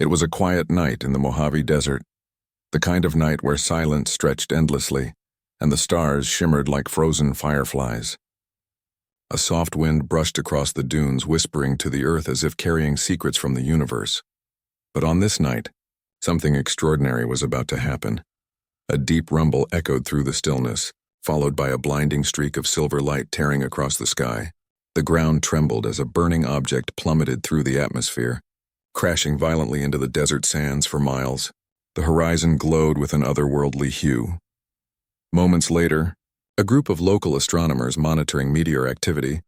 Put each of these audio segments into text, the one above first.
It was a quiet night in the Mojave Desert, the kind of night where silence stretched endlessly and the stars shimmered like frozen fireflies. A soft wind brushed across the dunes, whispering to the earth as if carrying secrets from the universe. But on this night, something extraordinary was about to happen. A deep rumble echoed through the stillness, followed by a blinding streak of silver light tearing across the sky. The ground trembled as a burning object plummeted through the atmosphere, crashing violently into the desert sands for miles. The horizon glowed with an otherworldly hue. Moments later, a group of local astronomers monitoring meteor activity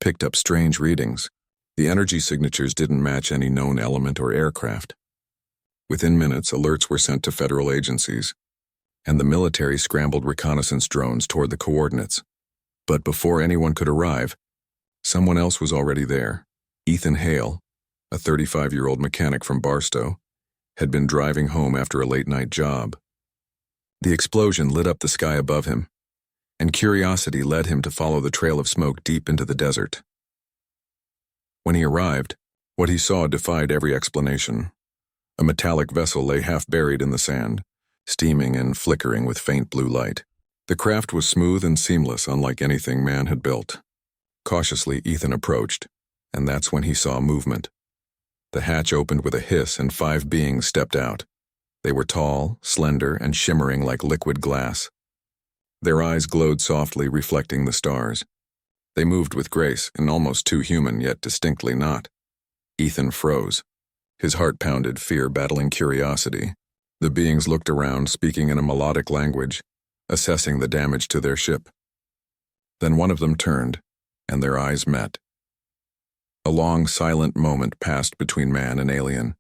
picked up strange readings. The energy signatures didn't match any known element or aircraft. Within minutes, alerts were sent to federal agencies, and the military scrambled reconnaissance drones toward the coordinates. But before anyone could arrive, someone else was already there. Ethan Hale, a 35-year-old mechanic from Barstow, had been driving home after a late-night job. The explosion lit up the sky above him, and curiosity led him to follow the trail of smoke deep into the desert. When he arrived, what he saw defied every explanation. A metallic vessel lay half buried in the sand, steaming and flickering with faint blue light. The craft was smooth and seamless, unlike anything man had built. Cautiously, Ethan approached, and that's when he saw movement. The hatch opened with a hiss and 5 beings stepped out. They were tall, slender, and shimmering like liquid glass. Their eyes glowed softly, reflecting the stars. They moved with grace and almost too human, yet distinctly not. Ethan froze. His heart pounded, fear battling curiosity. The beings looked around, speaking in a melodic language, assessing the damage to their ship. Then one of them turned, and their eyes met. A long, silent moment passed between man and alien.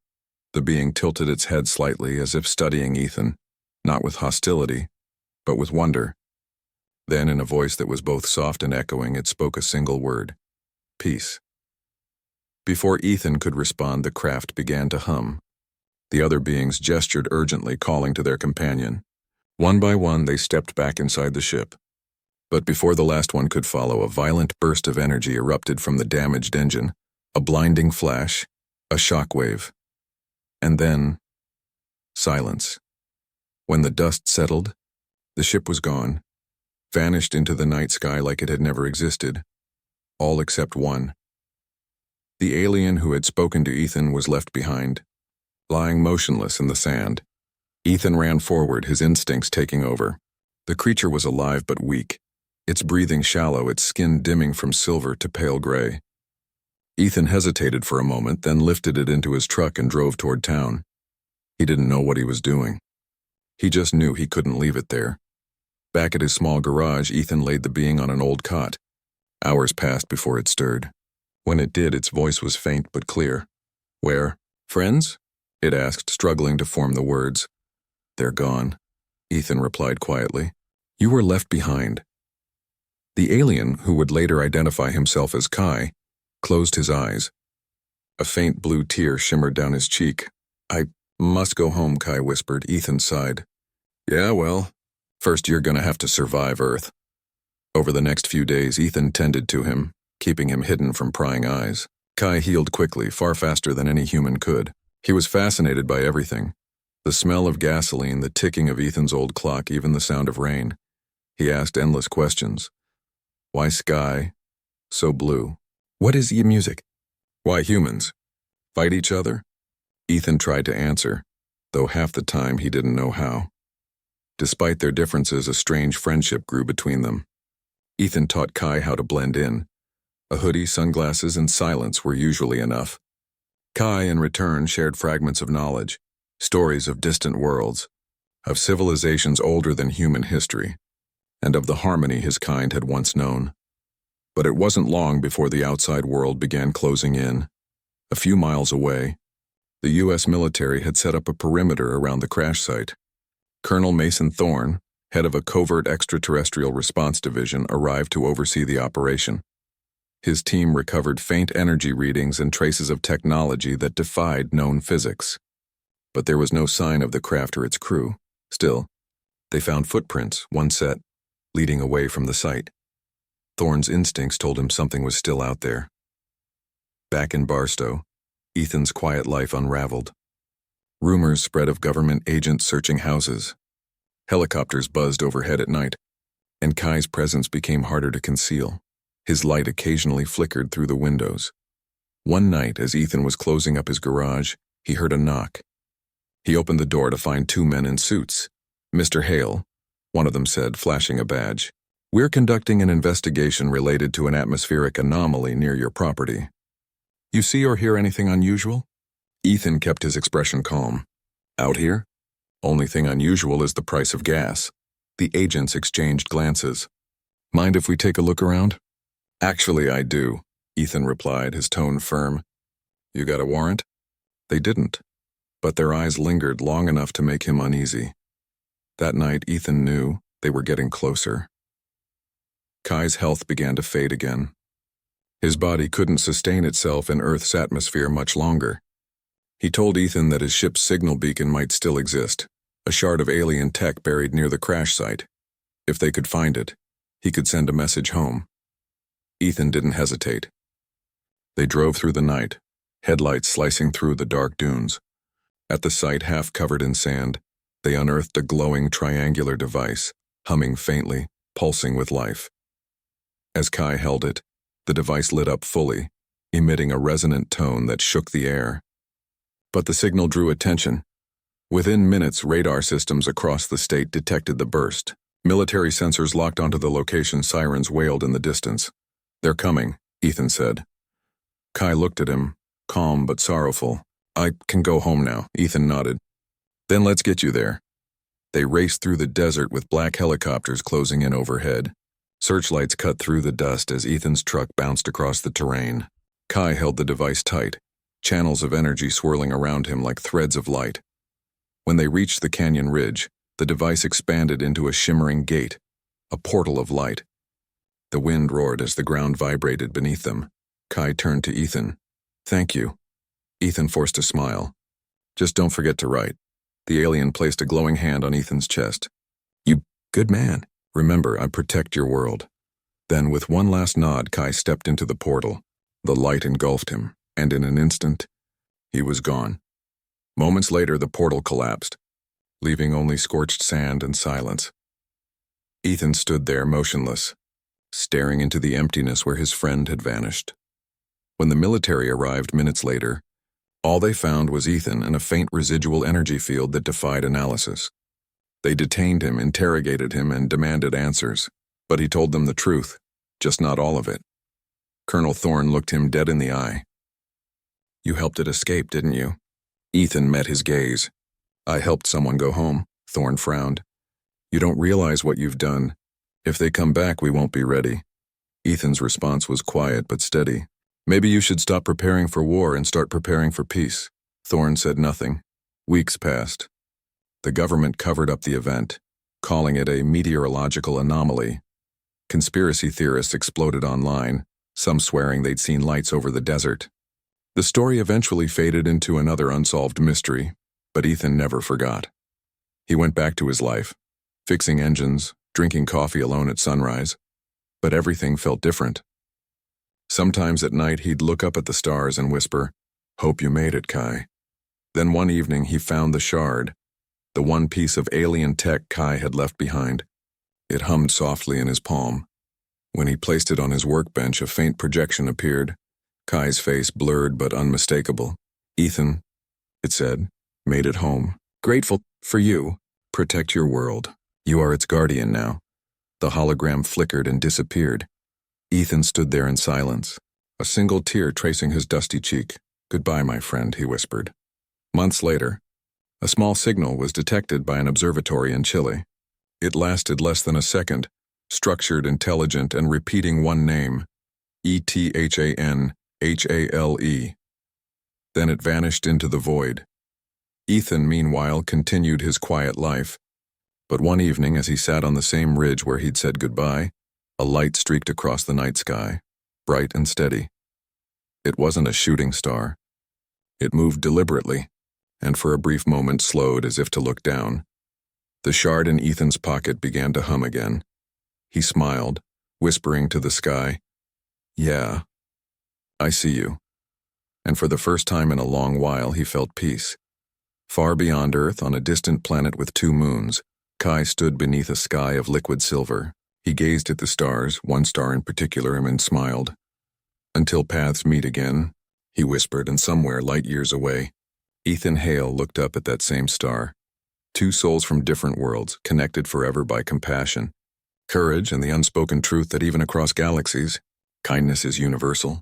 The being tilted its head slightly as if studying Ethan, not with hostility, but with wonder. Then, in a voice that was both soft and echoing, it spoke a single word: peace. Before Ethan could respond, the craft began to hum. The other beings gestured urgently, calling to their companion. One by one, they stepped back inside the ship. But before the last one could follow, a violent burst of energy erupted from the damaged engine, a blinding flash, a shockwave. And then, silence. When the dust settled, the ship was gone, vanished into the night sky like it had never existed, all except one. The alien who had spoken to Ethan was left behind, lying motionless in the sand. Ethan ran forward, his instincts taking over. The creature was alive but weak, its breathing shallow, its skin dimming from silver to pale gray. Ethan hesitated for a moment, then lifted it into his truck and drove toward town. He didn't know what he was doing. He just knew he couldn't leave it there. Back at his small garage, Ethan laid the being on an old cot. Hours passed before it stirred. When it did, its voice was faint but clear. "Where? Friends?" it asked, struggling to form the words. "They're gone," Ethan replied quietly. "You were left behind." The alien, who would later identify himself as Kai, closed his eyes. A faint blue tear shimmered down his cheek. "I must go home," Kai whispered. Ethan sighed. "Yeah, well, first you're gonna have to survive Earth." Over the next few days, Ethan tended to him, keeping him hidden from prying eyes. Kai healed quickly, far faster than any human could. He was fascinated by everything. The smell of gasoline, the ticking of Ethan's old clock, even the sound of rain. He asked endless questions. Why sky so blue? What is music? Why humans fight each other? Ethan tried to answer, though half the time he didn't know how. Despite their differences, a strange friendship grew between them. Ethan taught Kai how to blend in. A hoodie, sunglasses, and silence were usually enough. Kai, in return, shared fragments of knowledge, stories of distant worlds, of civilizations older than human history, and of the harmony his kind had once known. But it wasn't long before the outside world began closing in. A few miles away, the U.S. military had set up a perimeter around the crash site. Colonel Mason Thorne, head of a covert extraterrestrial response division, arrived to oversee the operation. His team recovered faint energy readings and traces of technology that defied known physics. But there was no sign of the craft or its crew. Still, they found footprints, one set, leading away from the site. Thorne's instincts told him something was still out there. Back in Barstow, Ethan's quiet life unraveled. Rumors spread of government agents searching houses. Helicopters buzzed overhead at night, and Kai's presence became harder to conceal. His light occasionally flickered through the windows. One night, as Ethan was closing up his garage, he heard a knock. He opened the door to find two men in suits. "Mr. Hale," one of them said, flashing a badge. "We're conducting an investigation related to an atmospheric anomaly near your property. You see or hear anything unusual?" Ethan kept his expression calm. "Out here? Only thing unusual is the price of gas." The agents exchanged glances. "Mind if we take a look around?" "Actually, I do," Ethan replied, his tone firm. "You got a warrant?" They didn't, but their eyes lingered long enough to make him uneasy. That night, Ethan knew they were getting closer. Kai's health began to fade again. His body couldn't sustain itself in Earth's atmosphere much longer. He told Ethan that his ship's signal beacon might still exist, a shard of alien tech buried near the crash site. If they could find it, he could send a message home. Ethan didn't hesitate. They drove through the night, headlights slicing through the dark dunes. At the site half covered in sand, they unearthed a glowing triangular device, humming faintly, pulsing with life. As Kai held it, the device lit up fully, emitting a resonant tone that shook the air. But the signal drew attention. Within minutes, radar systems across the state detected the burst. Military sensors locked onto the location. Sirens wailed in the distance. "They're coming," Ethan said. Kai looked at him, calm but sorrowful. "I can go home now," Ethan nodded. "Then let's get you there." They raced through the desert with black helicopters closing in overhead. Searchlights cut through the dust as Ethan's truck bounced across the terrain. Kai held the device tight, channels of energy swirling around him like threads of light. When they reached the canyon ridge, the device expanded into a shimmering gate, a portal of light. The wind roared as the ground vibrated beneath them. Kai turned to Ethan. "Thank you." Ethan forced a smile. "Just don't forget to write." The alien placed a glowing hand on Ethan's chest. "You good man. Remember, I protect your world." Then, with one last nod, Kai stepped into the portal. The light engulfed him, and in an instant, he was gone. Moments later, the portal collapsed, leaving only scorched sand and silence. Ethan stood there motionless, staring into the emptiness where his friend had vanished. When the military arrived minutes later, all they found was Ethan and a faint residual energy field that defied analysis. They detained him, interrogated him, and demanded answers, but he told them the truth, just not all of it. Colonel Thorne looked him dead in the eye. "You helped it escape, didn't you?" Ethan met his gaze. "I helped someone go home," Thorne frowned. "You don't realize what you've done. If they come back, we won't be ready." Ethan's response was quiet but steady. "Maybe you should stop preparing for war and start preparing for peace." Thorne said nothing. Weeks passed. The government covered up the event, calling it a meteorological anomaly. Conspiracy theorists exploded online, some swearing they'd seen lights over the desert. The story eventually faded into another unsolved mystery, but Ethan never forgot. He went back to his life, fixing engines, drinking coffee alone at sunrise, but everything felt different. Sometimes at night he'd look up at the stars and whisper, "Hope you made it, Kai." Then one evening he found the shard, the one piece of alien tech Kai had left behind. It hummed softly in his palm. When he placed it on his workbench, a faint projection appeared, Kai's face blurred but unmistakable. "Ethan," it said, "made it home. Grateful for you. Protect your world. You are its guardian now." The hologram flickered and disappeared. Ethan stood there in silence, a single tear tracing his dusty cheek. "Goodbye, my friend," he whispered. Months later, a small signal was detected by an observatory in Chile. It lasted less than a second, structured, intelligent, and repeating one name, Ethanhale. Then it vanished into the void. Ethan, meanwhile, continued his quiet life. But one evening, as he sat on the same ridge where he'd said goodbye, a light streaked across the night sky, bright and steady. It wasn't a shooting star. It moved deliberately, and for a brief moment slowed as if to look down. The shard in Ethan's pocket began to hum again. He smiled, whispering to the sky, "Yeah, I see you." And for the first time in a long while, he felt peace. Far beyond Earth, on a distant planet with 2 moons, Kai stood beneath a sky of liquid silver. He gazed at the stars, one star in particular, and smiled. "Until paths meet again," he whispered, and somewhere light years away, Ethan Hale looked up at that same star. 2 souls from different worlds, connected forever by compassion, courage, and the unspoken truth that even across galaxies, kindness is universal.